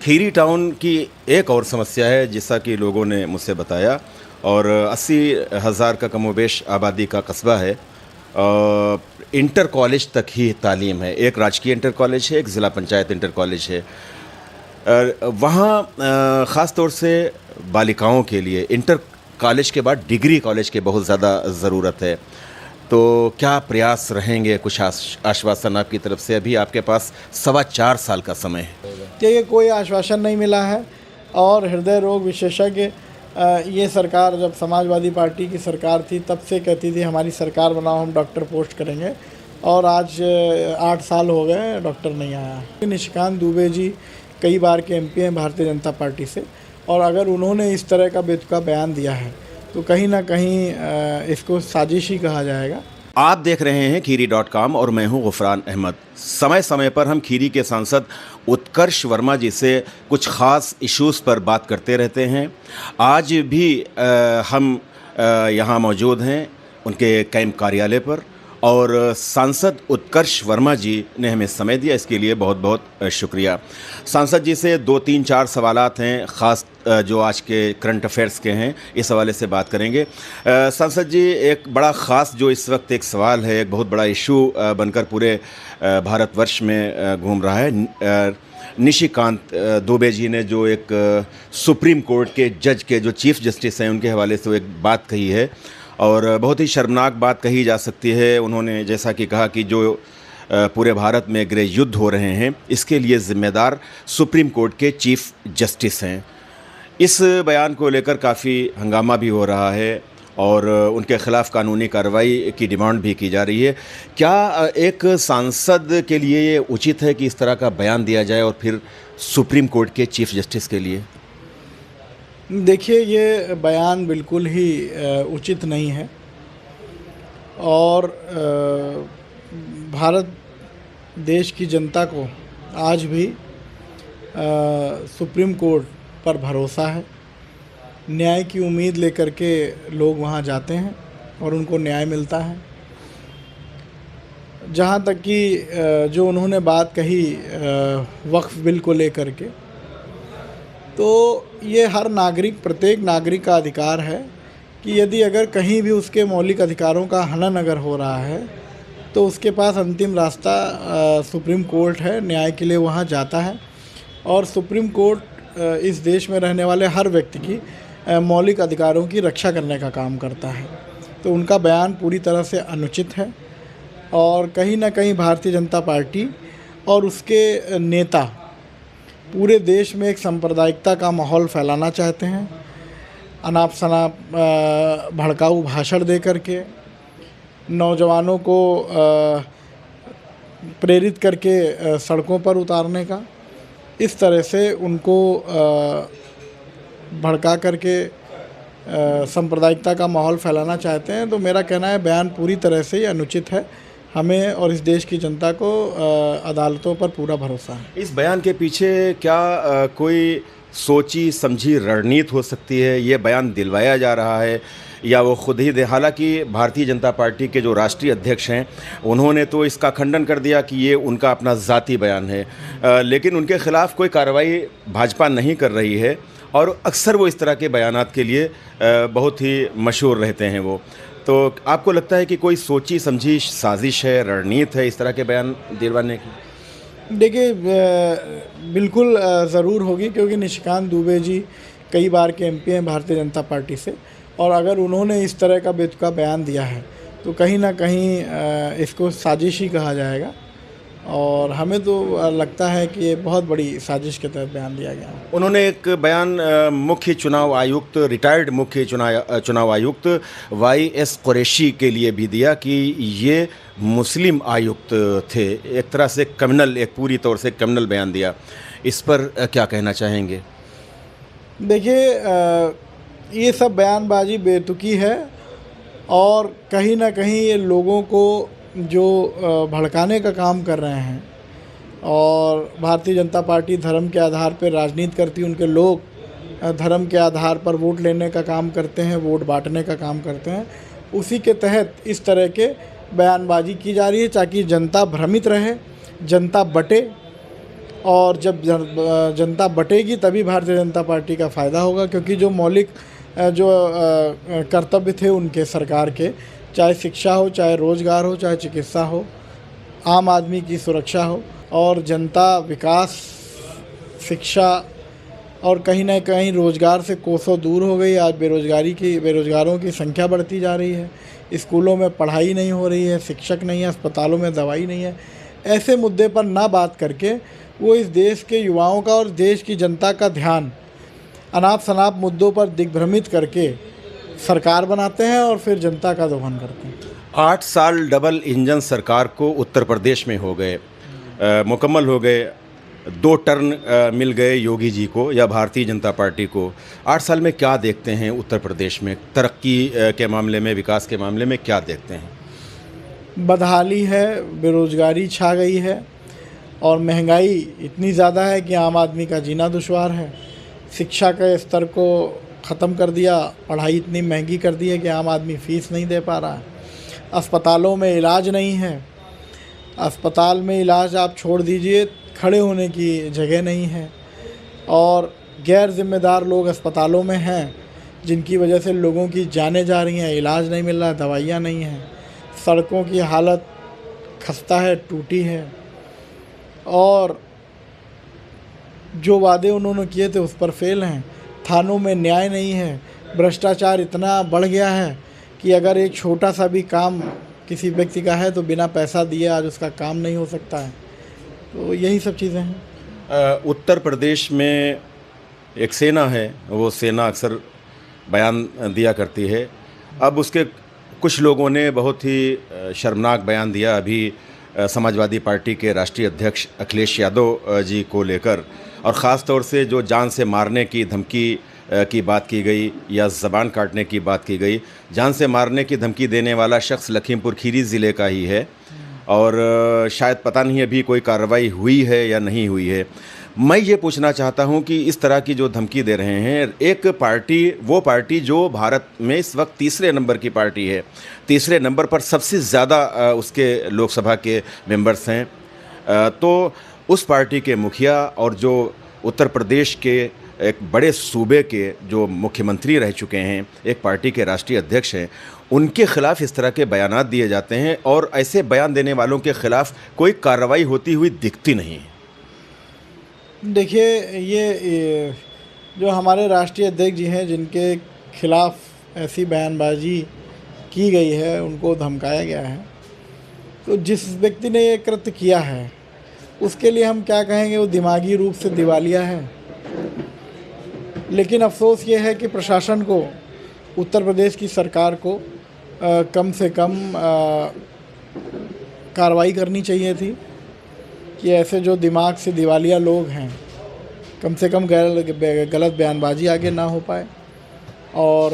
Kheri town की एक और समस्या है, जैसा कि लोगों ने मुझसे बताया, और 80,000 का कमोबेश आबादी का कस्बा है। इंटर कॉलेज तक ही तालीम है। एक राजकीय इंटर कॉलेज है, एक ज़िला पंचायत इंटर कॉलेज है। वहाँ ख़ास तौर से बालिकाओं के लिए इंटर कॉलेज के बाद डिग्री कॉलेज की बहुत ज़्यादा ज़रूरत है। तो क्या प्रयास रहेंगे? कुछ आश्वासन आपकी तरफ से? अभी आपके पास 4.25 साल का समय है। देखिए, कोई आश्वासन नहीं मिला है। और हृदय रोग विशेषज्ञ ये सरकार, जब समाजवादी पार्टी की सरकार थी, तब से कहती थी हमारी सरकार बनाओ, हम डॉक्टर पोस्ट करेंगे। और आज 8 साल हो गए, डॉक्टर नहीं आया। निशिकांत दुबे जी कई बार के एमपी हैं भारतीय जनता पार्टी से, और अगर उन्होंने इस तरह का बेतुका बयान दिया है तो कहीं ना कहीं इसको साजिश ही कहा जाएगा। आप देख रहे हैं खीरी.com और मैं हूं गुफरान अहमद। समय समय पर हम खीरी के सांसद उत्कर्ष वर्मा जी से कुछ ख़ास इश्यूज़ पर बात करते रहते हैं। आज भी हम यहाँ मौजूद हैं उनके कैंप कार्यालय पर, और सांसद उत्कर्ष वर्मा जी ने हमें समय दिया, इसके लिए बहुत बहुत शुक्रिया। सांसद जी से 2-3-4 सवालात हैं, ख़ास जो आज के करंट अफेयर्स के हैं, इस हवाले से बात करेंगे। सांसद जी, एक बड़ा ख़ास जो इस वक्त एक सवाल है, एक बहुत बड़ा इशू बनकर पूरे भारतवर्ष में घूम रहा है। निशिकांत दुबे जी ने जो एक सुप्रीम कोर्ट के जज के जो चीफ़ जस्टिस हैं, उनके हवाले से वो एक बात कही है, और बहुत ही शर्मनाक बात कही जा सकती है। उन्होंने जैसा कि कहा कि जो पूरे भारत में गृह युद्ध हो रहे हैं, इसके लिए ज़िम्मेदार सुप्रीम कोर्ट के चीफ़ जस्टिस हैं। इस बयान को लेकर काफ़ी हंगामा भी हो रहा है, और उनके ख़िलाफ़ कानूनी कार्रवाई की डिमांड भी की जा रही है। क्या एक सांसद के लिए ये उचित है कि इस तरह का बयान दिया जाए, और फिर सुप्रीम कोर्ट के चीफ़ जस्टिस के लिए? देखिए, ये बयान बिल्कुल ही उचित नहीं है। और भारत देश की जनता को आज भी सुप्रीम कोर्ट पर भरोसा है। न्याय की उम्मीद लेकर के लोग वहाँ जाते हैं और उनको न्याय मिलता है। जहाँ तक कि जो उन्होंने बात कही वक्फ बिल को लेकर के, तो ये हर नागरिक, प्रत्येक नागरिक का अधिकार है कि यदि अगर कहीं भी उसके मौलिक अधिकारों का हनन अगर हो रहा है, तो उसके पास अंतिम रास्ता सुप्रीम कोर्ट है। न्याय के लिए वहाँ जाता है, और सुप्रीम कोर्ट इस देश में रहने वाले हर व्यक्ति की मौलिक अधिकारों की रक्षा करने का काम करता है। तो उनका बयान पूरी तरह से अनुचित है, और कहीं ना कहीं भारतीय जनता पार्टी और उसके नेता पूरे देश में एक सांप्रदायिकता का माहौल फैलाना चाहते हैं। अनाप शनाप भड़काऊ भाषण दे करके नौजवानों को प्रेरित करके सड़कों पर उतारने का, इस तरह से उनको भड़का करके सांप्रदायिकता का माहौल फैलाना चाहते हैं। तो मेरा कहना है बयान पूरी तरह से ही अनुचित है। हमें और इस देश की जनता को अदालतों पर पूरा भरोसा है। इस बयान के पीछे क्या कोई सोची समझी रणनीति हो सकती है? ये बयान दिलवाया जा रहा है, या वो खुद ही हालांकि भारतीय जनता पार्टी के जो राष्ट्रीय अध्यक्ष हैं, उन्होंने तो इसका खंडन कर दिया कि ये उनका अपना ज़ाती बयान है, लेकिन उनके ख़िलाफ़ कोई कार्रवाई भाजपा नहीं कर रही है, और अक्सर वो इस तरह के बयानात के लिए बहुत ही मशहूर रहते हैं वो। तो आपको लगता है कि कोई सोची समझी साजिश है, रणनीति है इस तरह के बयान दिलवाने की? देखिए, बिल्कुल ज़रूर होगी, क्योंकि निशिकांत दुबे जी कई बार के एमपी हैं भारतीय जनता पार्टी से, और अगर उन्होंने इस तरह का बेतुका बयान दिया है तो कहीं ना कहीं इसको साजिश ही कहा जाएगा। और हमें तो लगता है कि ये बहुत बड़ी साजिश के तहत बयान दिया गया। उन्होंने एक बयान मुख्य चुनाव आयुक्त, रिटायर्ड मुख्य चुनाव आयुक्त YS कुरैशी के लिए भी दिया कि ये मुस्लिम आयुक्त थे। एक तरह से क्रिमिनल, एक पूरी तौर से क्रिमिनल बयान दिया। इस पर क्या कहना चाहेंगे? देखिए, ये सब बयानबाजी बेतुकी है, और कहीं ना कहीं ये लोगों को जो भड़काने का काम कर रहे हैं। और भारतीय जनता पार्टी धर्म के आधार पर राजनीति करती है, उनके लोग धर्म के आधार पर वोट लेने का काम करते हैं, वोट बांटने का काम करते हैं। उसी के तहत इस तरह के बयानबाजी की जा रही है, ताकि जनता भ्रमित रहे, जनता बटे, और जब जनता बटेगी तभी भारतीय जनता पार्टी का फ़ायदा होगा, क्योंकि जो मौलिक जो कर्तव्य थे उनके सरकार के, चाहे शिक्षा हो, चाहे रोज़गार हो, चाहे चिकित्सा हो, आम आदमी की सुरक्षा हो, और जनता विकास, शिक्षा और कहीं ना कहीं रोज़गार से कोसों दूर हो गई। आज बेरोज़गारों की संख्या बढ़ती जा रही है, स्कूलों में पढ़ाई नहीं हो रही है, शिक्षक नहीं है, अस्पतालों में दवाई नहीं है। ऐसे मुद्दे पर ना बात करके वो इस देश के युवाओं का और देश की जनता का ध्यान अनाप शनाप मुद्दों पर दिग्भ्रमित करके सरकार बनाते हैं और फिर जनता का दोहन करते हैं। 8 साल डबल इंजन सरकार को उत्तर प्रदेश में हो गए, मुकम्मल हो गए। 2 टर्न मिल गए योगी जी को या भारतीय जनता पार्टी को। 8 साल में क्या देखते हैं उत्तर प्रदेश में, तरक्की के मामले में, विकास के मामले में क्या देखते हैं? बदहाली है, बेरोज़गारी छा गई है और महंगाई इतनी ज़्यादा है कि आम आदमी का जीना दुश्वार है। शिक्षा के स्तर को ख़त्म कर दिया, पढ़ाई इतनी महंगी कर दी है कि आम आदमी फ़ीस नहीं दे पा रहा है। अस्पतालों में इलाज नहीं है, अस्पताल में इलाज आप छोड़ दीजिए, खड़े होने की जगह नहीं है, और गैर जिम्मेदार लोग अस्पतालों में हैं जिनकी वजह से लोगों की जानें जा रही हैं, इलाज नहीं मिल रहा है, दवाइयाँ नहीं हैं। सड़कों की हालत खस्ता है, टूटी है, और जो वादे उन्होंने किए थे उस पर फेल हैं। थानों में न्याय नहीं है, भ्रष्टाचार इतना बढ़ गया है कि अगर एक छोटा सा भी काम किसी व्यक्ति का है तो बिना पैसा दिए आज उसका काम नहीं हो सकता है। तो यही सब चीज़ें हैं। उत्तर प्रदेश में एक सेना है, वो सेना अक्सर बयान दिया करती है। अब उसके कुछ लोगों ने बहुत ही शर्मनाक बयान दिया अभी समाजवादी पार्टी के राष्ट्रीय अध्यक्ष अखिलेश यादव जी को लेकर, और ख़ास तौर से जो जान से मारने की धमकी की बात की गई या ज़बान काटने की बात की गई। जान से मारने की धमकी देने वाला शख्स लखीमपुर खीरी ज़िले का ही है, और शायद पता नहीं अभी कोई कार्रवाई हुई है या नहीं हुई है। मैं ये पूछना चाहता हूँ कि इस तरह की जो धमकी दे रहे हैं, एक पार्टी, वो पार्टी जो भारत में इस वक्त 3रे नंबर की पार्टी है, 3रे नंबर पर सबसे ज़्यादा उसके लोकसभा के मेंबर्स हैं, तो उस पार्टी के मुखिया और जो उत्तर प्रदेश के एक बड़े सूबे के जो मुख्यमंत्री रह चुके हैं, एक पार्टी के राष्ट्रीय अध्यक्ष हैं, उनके ख़िलाफ़ इस तरह के बयानात दिए जाते हैं, और ऐसे बयान देने वालों के ख़िलाफ़ कोई कार्रवाई होती हुई दिखती नहीं है। देखिए, ये जो हमारे राष्ट्रीय अध्यक्ष जी हैं जिनके खिलाफ़ ऐसी बयानबाजी की गई है, उनको धमकाया गया है, तो जिस व्यक्ति ने ये कृत्य किया है उसके लिए हम क्या कहेंगे, वो दिमागी रूप से दिवालिया है। लेकिन अफसोस ये है कि प्रशासन को, उत्तर प्रदेश की सरकार को कम से कम कार्रवाई करनी चाहिए थी कि ऐसे जो दिमाग से दिवालिया लोग हैं, कम से कम गलत बयानबाजी आगे ना हो पाए। और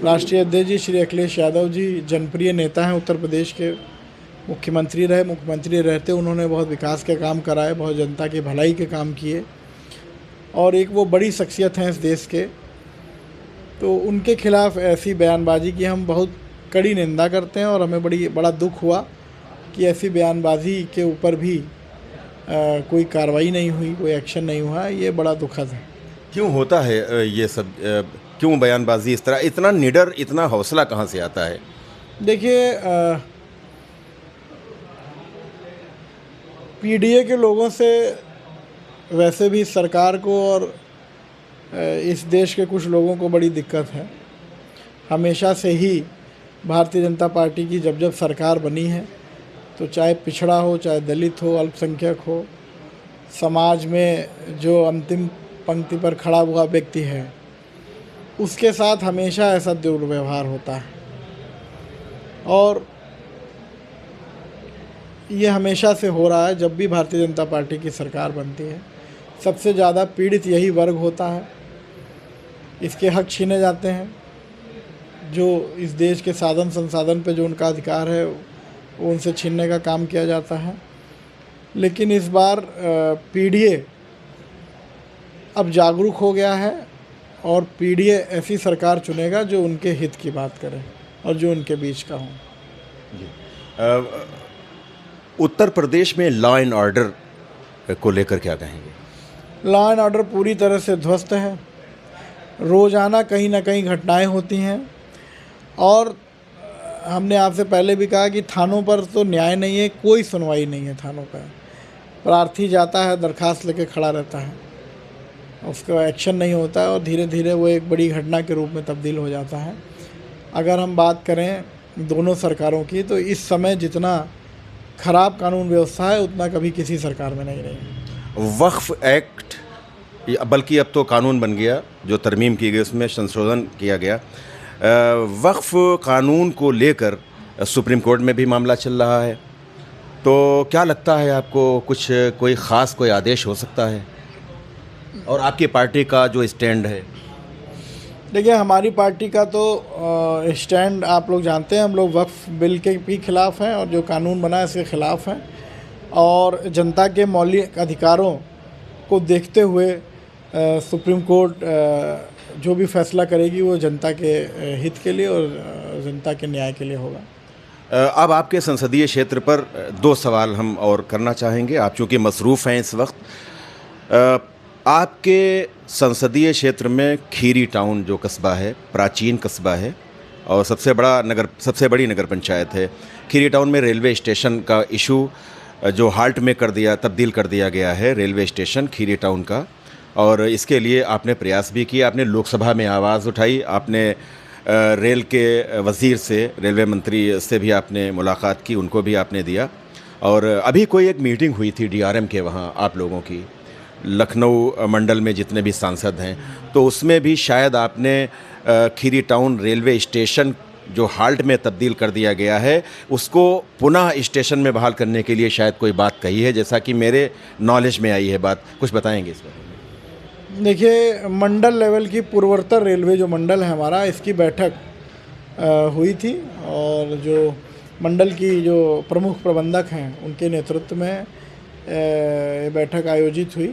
राष्ट्रीय अध्यक्ष जी श्री अखिलेश यादव जी जनप्रिय नेता हैं, उत्तर प्रदेश के मुख्यमंत्री रहे, मुख्यमंत्री रहते उन्होंने बहुत विकास के काम कराए, बहुत जनता की भलाई के काम किए, और एक वो बड़ी शख्सियत हैं इस देश के। तो उनके खिलाफ़ ऐसी बयानबाजी की हम बहुत कड़ी निंदा करते हैं, और हमें बड़ा दुख हुआ कि ऐसी बयानबाजी के ऊपर भी कोई कार्रवाई नहीं हुई, कोई एक्शन नहीं हुआ। ये बड़ा दुखद है। क्यों होता है ये सब? क्यों बयानबाजी इस तरह, इतना निडर, इतना हौसला कहाँ से आता है? देखिए, पीडीए के लोगों से वैसे भी सरकार को और इस देश के कुछ लोगों को बड़ी दिक्कत है। हमेशा से ही भारतीय जनता पार्टी की जब सरकार बनी है, तो चाहे पिछड़ा हो, चाहे दलित हो, अल्पसंख्यक हो, समाज में जो अंतिम पंक्ति पर खड़ा हुआ व्यक्ति है, उसके साथ हमेशा ऐसा दुर्व्यवहार होता है। और ये हमेशा से हो रहा है। जब भी भारतीय जनता पार्टी की सरकार बनती है, सबसे ज़्यादा पीड़ित यही वर्ग होता है, इसके हक छीने जाते हैं। जो इस देश के साधन संसाधन पे जो उनका अधिकार है, वो उनसे छीनने का काम किया जाता है। लेकिन इस बार पीडीए अब जागरूक हो गया है, और पीडीए ऐसी सरकार चुनेगा जो उनके हित की बात करे और जो उनके बीच का हो। उत्तर प्रदेश में लॉ एंड ऑर्डर को लेकर क्या कहेंगे? लॉ एंड ऑर्डर पूरी तरह से ध्वस्त है। रोज़ाना कहीं ना कहीं घटनाएं होती हैं और हमने आपसे पहले भी कहा कि थानों पर तो न्याय नहीं है, कोई सुनवाई नहीं है थानों पर। प्रार्थी जाता है, दरखास्त लेके खड़ा रहता है, उसका एक्शन नहीं होता है और धीरे धीरे वो एक बड़ी घटना के रूप में तब्दील हो जाता है। अगर हम बात करें दोनों सरकारों की, तो इस समय जितना ख़राब कानून व्यवस्था है उतना कभी किसी सरकार में नहीं रही। वक्फ एक्ट, बल्कि अब तो कानून बन गया, जो तरमीम की गई उसमें संशोधन किया गया। वक्फ कानून को लेकर सुप्रीम कोर्ट में भी मामला चल रहा है, तो क्या लगता है आपको, कोई ख़ास कोई आदेश हो सकता है? और आपकी पार्टी का जो स्टैंड है? देखिए, हमारी पार्टी का तो स्टैंड आप लोग जानते हैं, हम लोग वक्फ बिल के भी खिलाफ़ हैं और जो कानून बना है इसके ख़िलाफ़ हैं और जनता के मौलिक अधिकारों को देखते हुए सुप्रीम कोर्ट जो भी फैसला करेगी वो जनता के हित के लिए और जनता के न्याय के लिए होगा। अब आपके संसदीय क्षेत्र पर दो सवाल हम और करना चाहेंगे, आप चूँकि मसरूफ़ हैं इस वक्त। आपके संसदीय क्षेत्र में खीरी टाउन जो कस्बा है, प्राचीन कस्बा है और सबसे बड़ी नगर पंचायत है। खीरी टाउन में रेलवे स्टेशन का इशू जो हाल्ट में तब्दील कर दिया गया है रेलवे स्टेशन खीरी टाउन का, और इसके लिए आपने प्रयास भी किया, आपने लोकसभा में आवाज़ उठाई, आपने रेल के वज़ीर से, रेलवे मंत्री से भी आपने मुलाकात की, उनको भी आपने दिया। और अभी कोई एक मीटिंग हुई थी डीआरएम के वहाँ आप लोगों की, लखनऊ मंडल में जितने भी सांसद हैं, तो उसमें भी शायद आपने खीरी टाउन रेलवे स्टेशन जो हाल्ट में तब्दील कर दिया गया है उसको पुनः स्टेशन में बहाल करने के लिए शायद कोई बात कही है, जैसा कि मेरे नॉलेज में आई है बात। कुछ बताएंगे इस बारे में? देखिए, मंडल लेवल की पूर्वोत्तर रेलवे जो मंडल है हमारा, इसकी बैठक हुई थी और जो मंडल की जो प्रमुख प्रबंधक हैं उनके नेतृत्व में ये बैठक आयोजित हुई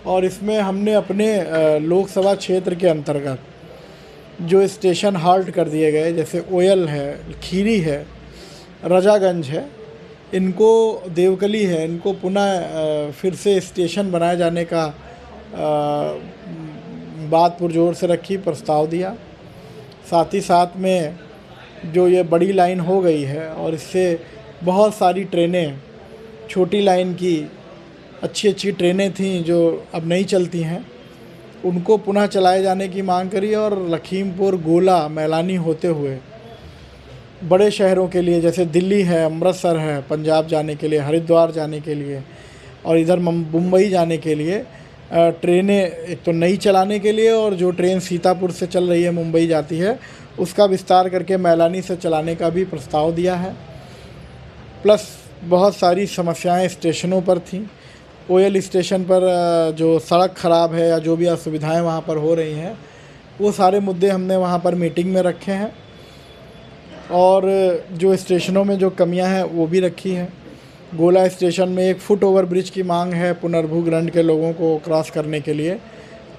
और इसमें हमने अपने लोकसभा क्षेत्र के अंतर्गत जो स्टेशन हाल्ट कर दिए गए, जैसे ओयल है, खीरी है, रजागंज है, इनको, देवकली है, इनको पुनः फिर से स्टेशन बनाए जाने का बात पुरजोर से रखी, प्रस्ताव दिया। साथ ही साथ में जो ये बड़ी लाइन हो गई है और इससे बहुत सारी ट्रेनें, छोटी लाइन की अच्छी ट्रेनें थीं जो अब नहीं चलती हैं, उनको पुनः चलाए जाने की मांग करी और लखीमपुर, गोला, मैलानी होते हुए बड़े शहरों के लिए, जैसे दिल्ली है, अमृतसर है, पंजाब जाने के लिए, हरिद्वार जाने के लिए और इधर मुंबई जाने के लिए ट्रेनें एक तो नई चलाने के लिए, और जो ट्रेन सीतापुर से चल रही है मुंबई जाती है उसका विस्तार करके मैलानी से चलाने का भी प्रस्ताव दिया है। प्लस बहुत सारी समस्याएं स्टेशनों पर थीं। ओयल स्टेशन पर जो सड़क ख़राब है या जो भी असुविधाएं वहां पर हो रही हैं, वो सारे मुद्दे हमने वहां पर मीटिंग में रखे हैं और जो स्टेशनों में जो कमियां हैं वो भी रखी हैं। गोला स्टेशन में एक फुट ओवर ब्रिज की मांग है पुनर्भूग्रहण के लोगों को क्रॉस करने के लिए,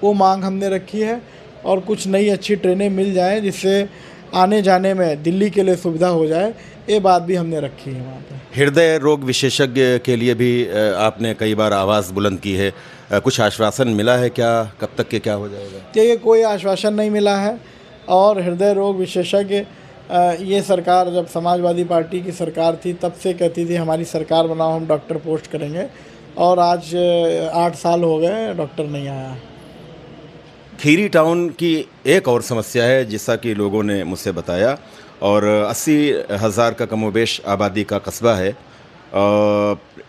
वो मांग हमने रखी है और कुछ नई अच्छी ट्रेनें मिल जाएं जिससे आने जाने में दिल्ली के लिए सुविधा हो जाए, ये बात भी हमने रखी है वहाँ पर। हृदय रोग विशेषज्ञ के लिए भी आपने कई बार आवाज़ बुलंद की है, कुछ आश्वासन मिला है क्या, कब तक के क्या हो जाएगा? देखिए, कोई आश्वासन नहीं मिला है और हृदय रोग विशेषज्ञ ये सरकार, जब समाजवादी पार्टी की सरकार थी तब से कहती थी हमारी सरकार बनाओ, हम डॉक्टर पोस्ट करेंगे, और आज 8 साल हो गए डॉक्टर नहीं आया। खीरी टाउन की एक और समस्या है जैसा कि लोगों ने मुझसे बताया, और 80,000 का कमोबेश आबादी का कस्बा है।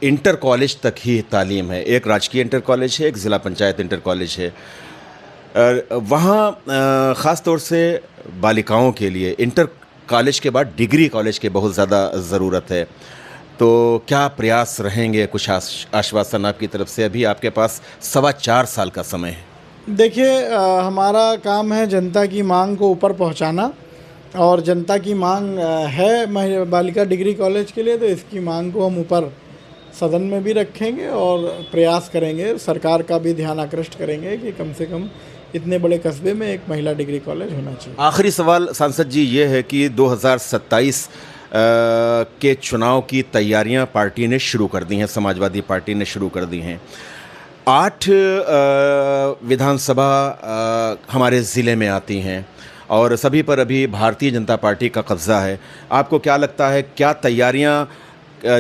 इंटर कॉलेज तक ही तालीम है, एक राजकीय इंटर कॉलेज है, एक ज़िला पंचायत इंटर कॉलेज है। वहाँ ख़ास तौर से बालिकाओं के लिए इंटर कॉलेज के बाद डिग्री कॉलेज के बहुत ज़्यादा ज़रूरत है, तो क्या प्रयास रहेंगे? कुछ आश्वासन आपकी तरफ से? अभी आपके पास 4.25 साल का समय है। देखिए, हमारा काम है जनता की मांग को ऊपर पहुंचाना, और जनता की मांग है बालिका डिग्री कॉलेज के लिए, तो इसकी मांग को हम ऊपर सदन में भी रखेंगे और प्रयास करेंगे, सरकार का भी ध्यान आकृष्ट करेंगे कि कम से कम इतने बड़े कस्बे में एक महिला डिग्री कॉलेज होना चाहिए। आखिरी सवाल सांसद जी ये है कि 2027 के चुनाव की तैयारियां पार्टी ने शुरू कर दी हैं, समाजवादी पार्टी ने शुरू कर दी हैं। 8 विधानसभा हमारे ज़िले में आती हैं और सभी पर अभी भारतीय जनता पार्टी का कब्ज़ा है। आपको क्या लगता है, क्या तैयारियां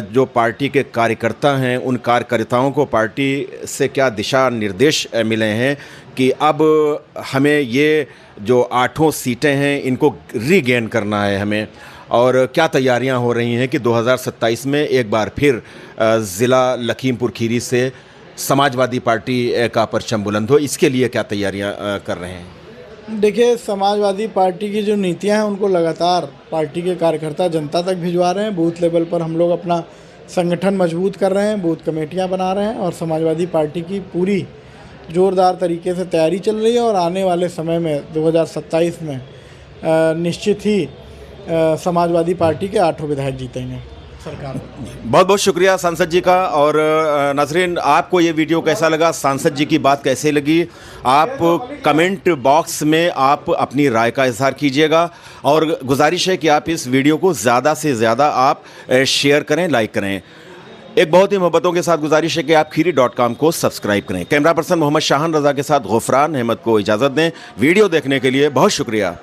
जो पार्टी के कार्यकर्ता हैं, उन कार्यकर्ताओं को पार्टी से क्या दिशा निर्देश मिले हैं कि अब हमें ये जो 8 सीटें हैं इनको रीगेन करना है हमें, और क्या तैयारियां हो रही हैं कि 2027 में एक बार फिर ज़िला लखीमपुर खीरी से समाजवादी पार्टी का परचम बुलंद हो, इसके लिए क्या तैयारियां कर रहे हैं? देखिए, समाजवादी पार्टी की जो नीतियां हैं उनको लगातार पार्टी के कार्यकर्ता जनता तक भिजवा रहे हैं। बूथ लेवल पर हम लोग अपना संगठन मजबूत कर रहे हैं, बूथ कमेटियां बना रहे हैं और समाजवादी पार्टी की पूरी ज़ोरदार तरीके से तैयारी चल रही है। और आने वाले समय में 2027 में निश्चित ही समाजवादी पार्टी के 8 विधायक जीतेंगे सरकार। बहुत बहुत शुक्रिया सांसद जी का। और नाज़रीन, आपको ये वीडियो कैसा लगा, सांसद जी की बात कैसे लगी, आप कमेंट बॉक्स में आप अपनी राय का इजहार कीजिएगा। और गुजारिश है कि आप इस वीडियो को ज़्यादा से ज़्यादा आप शेयर करें, लाइक करें। एक बहुत ही मोहब्बतों के साथ गुजारिश है कि आप खीरी.com को सब्सक्राइब करें। कैमरा पर्सन मोहम्मद शाहन रज़ा के साथ गुफरान अहमद को इजाज़त दें। वीडियो देखने के लिए बहुत शुक्रिया।